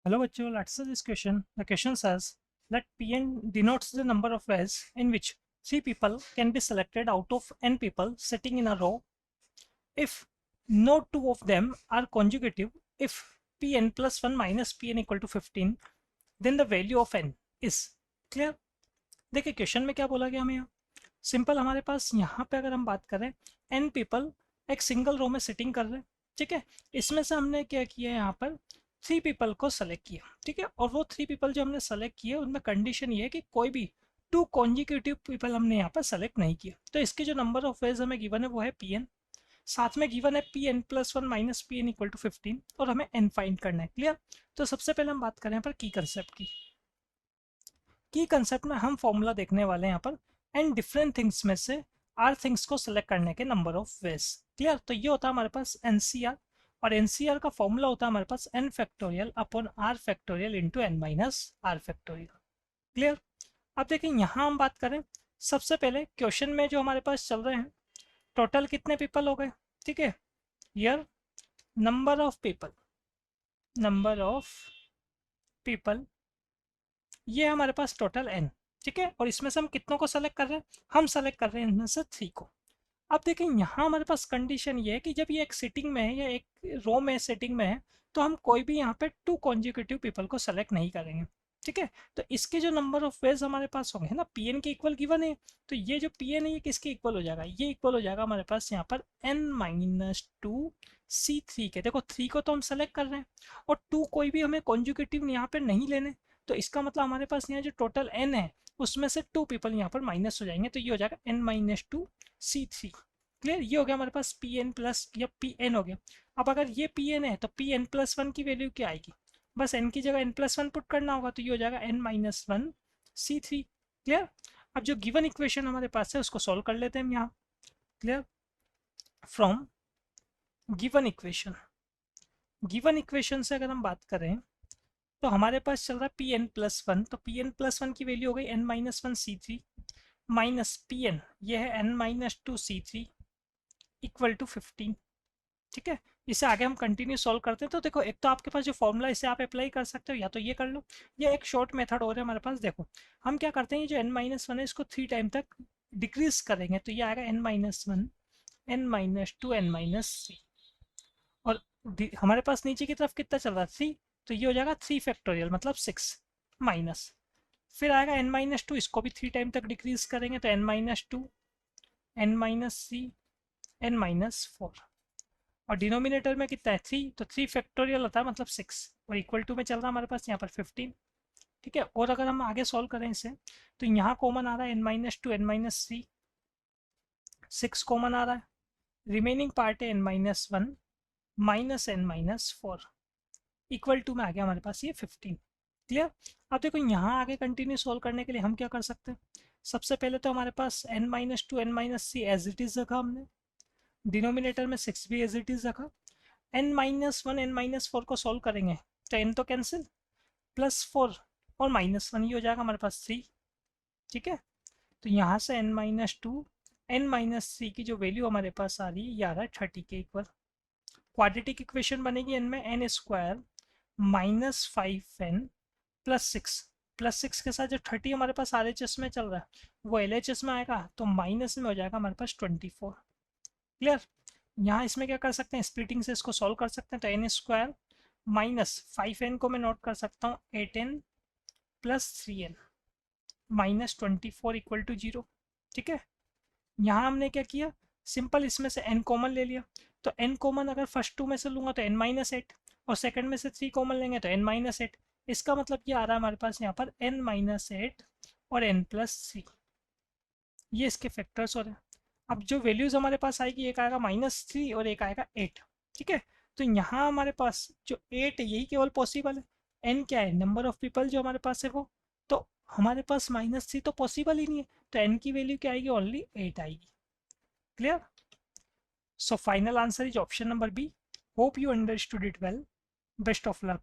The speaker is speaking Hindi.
Hello bachcho, let's see this question. The question says, let Pn denotes the number of ways in which 3 people can be selected out of n people sitting in a row if no two of them are conjugative. If Pn plus 1 minus Pn equal to 15, then the value of n is clear. देखिए क्वेश्चन में क्या बोला गया हमें यहाँ सिंपल हमारे पास यहाँ पे अगर हम बात करें n पीपल एक सिंगल रो में सिटिंग कर रहे हैं, ठीक है। इसमें से हमने क्या किया यहाँ पर 3 पीपल को सेलेक्ट किया, ठीक है। और वो 3 पीपल जो हमने सेलेक्ट किए उनमें कंडीशन ये है कि कोई भी 2 कॉन्जिक्यूटिव पीपल हमने यहाँ पर सेलेक्ट नहीं किया। तो इसके जो नंबर ऑफ वेज हमें गिवन है वो है Pn, साथ में गिवन है Pn plus 1 minus Pn equal to 15 और हमें n फाइंड करना है। क्लियर। तो सबसे पहले हम बात करें यहाँ पर की कंसेप्ट की कंसेप्ट में हम फॉर्मूला देखने वाले हैं यहाँ पर एंड डिफरेंट थिंग्स में से आर थिंग्स को सेलेक्ट करने के नंबर ऑफ वेज। क्लियर। तो ये होता है हमारे पास एनसीआर और एनसीआर का फॉर्मूला होता है हमारे पास N factorial upon R factorial into N minus R factorial. Clear. अब देखिए यहाँ हम बात करें सबसे पहले क्वेश्चन में जो हमारे पास चल रहे हैं टोटल कितने पीपल हो गए, ठीक है। हियर नंबर ऑफ पीपल ये है हमारे पास टोटल n, ठीक है। और इसमें से हम कितनों को सेलेक्ट कर रहे हैं, हम सेलेक्ट कर रहे हैं इनमें से 3 को। अब देखिए यहाँ हमारे पास कंडीशन ये है कि जब ये एक सिटिंग में है या एक रो में सेटिंग में है तो हम कोई भी यहाँ पे 2 कॉन्जिक्यूटिव पीपल को सेलेक्ट नहीं करेंगे, ठीक है। तो इसके जो नंबर ऑफ वेज हमारे पास होंगे ना पी एन के इक्वल गिवन है, तो ये जो पी एन है ये किसके इक्वल हो जाएगा, ये इक्वल हो जाएगा हमारे पास यहाँ पर n-2 C3 के। देखो 3 को तो हम सेलेक्ट कर रहे हैं और 2 कोई भी हमें कॉन्जुगेटिव यहाँ पे नहीं लेने, तो इसका मतलब हमारे पास यहाँ जो टोटल n है उसमें से 2 पीपल यहाँ पर माइनस हो जाएंगे, तो ये हो जाएगा n-2 C3। क्लियर। ये हो गया हमारे पास पी एन प्लस या पी एन हो गया। अब अगर ये पी एन है तो पी एन प्लस 1 की वैल्यू क्या आएगी, बस n की जगह n प्लस 1 पुट करना होगा, तो ये हो जाएगा n-1 C3। क्लियर। अब जो गिवन इक्वेशन हमारे पास है उसको सॉल्व कर लेते हैं हम यहाँ। क्लियर। फ्रॉम गिवन इक्वेशन से अगर हम बात करें तो हमारे पास चल रहा है पी एन प्लस 1, तो पी एन प्लस 1 की वैल्यू हो गई n-1 C3 minus P N ये है n-2 C3 इक्वल टू 15, ठीक है। इसे आगे हम कंटिन्यू सॉल्व करते हैं। तो देखो एक तो आपके पास जो फॉर्मूला इसे आप अप्लाई कर सकते हो या तो ये कर लो या एक शॉर्ट मेथड और है हमारे पास। देखो हम क्या करते हैं, ये जो n-1 है इसको 3 टाइम तक डिक्रीज करेंगे, तो ये आएगा n-1 n-2 n-3 और हमारे पास नीचे की तरफ कितना चल रहा है 3, तो ये हो जाएगा 3 फैक्टोरियल मतलब 6 माइनस, फिर आएगा n-2 इसको भी 3 टाइम तक डिक्रीज करेंगे तो n-2 n-3 n-4 और डिनोमिनेटर में कितना है 3, तो 3 फैक्टोरियल होता है मतलब 6 और इक्वल टू में चल रहा है हमारे पास यहाँ पर 15, ठीक है। और अगर हम आगे सॉल्व करें इसे तो यहाँ कॉमन आ रहा है n-2 n-3 6 कॉमन आ रहा है, रिमेनिंग पार्ट है n-1 minus n-4 equal to में आ गया हमारे पास ये 15। क्लियर। अब देखो यहाँ आगे कंटिन्यू सॉल्व करने के लिए हम क्या कर सकते हैं, सबसे पहले तो हमारे पास n-2 n-3 as it is रखा हमने, डिनोमिनेटर में 6 भी एज इट इज रखा, n-1 n-4 को सॉल्व करेंगे तो n तो कैंसिल प्लस 4 और -1 ये हो जाएगा हमारे पास 3, ठीक है। तो यहाँ से n-2 n-3 की जो वैल्यू हमारे पास आ रही है ये आ रहा है 30 के इक्वल। क्वाड्रेटिक इक्वेशन बनेगी n में n square minus 5n plus 6 के साथ जो 30 हमारे पास आर एच एस में चल रहा है वो एल एच एस में आएगा तो माइनस में हो जाएगा हमारे पास 24। क्लियर। यहाँ इसमें क्या कर सकते हैं, स्प्लिटिंग से इसको सॉल्व कर सकते हैं, तो एन स्क्वायर माइनस 5n को मैं नोट कर सकता हूँ 8n plus 3n minus 24 equal to 0, ठीक है। यहाँ हमने क्या किया, सिंपल इसमें से n कॉमन ले लिया, तो n कॉमन अगर फर्स्ट 2 में से लूँगा तो n-8 और सेकंड में से 3 कॉमन लेंगे तो n-8। इसका मतलब ये आ रहा है हमारे पास यहाँ पर n-8 और n+3, ये इसके फैक्टर्स हो रहे हैं। अब जो वैल्यूज़ हमारे पास आएगी एक आएगा -3 और एक आएगा 8, ठीक है। तो यहाँ हमारे पास जो 8 है यही केवल पॉसिबल है, n क्या है नंबर ऑफ पीपल जो हमारे पास है वो, तो हमारे पास -3 तो पॉसिबल ही नहीं है, तो n की वैल्यू क्या आएगी ओनली 8 आएगी। Clear? So final answer is option number B. Hope you understood it well. Best of luck.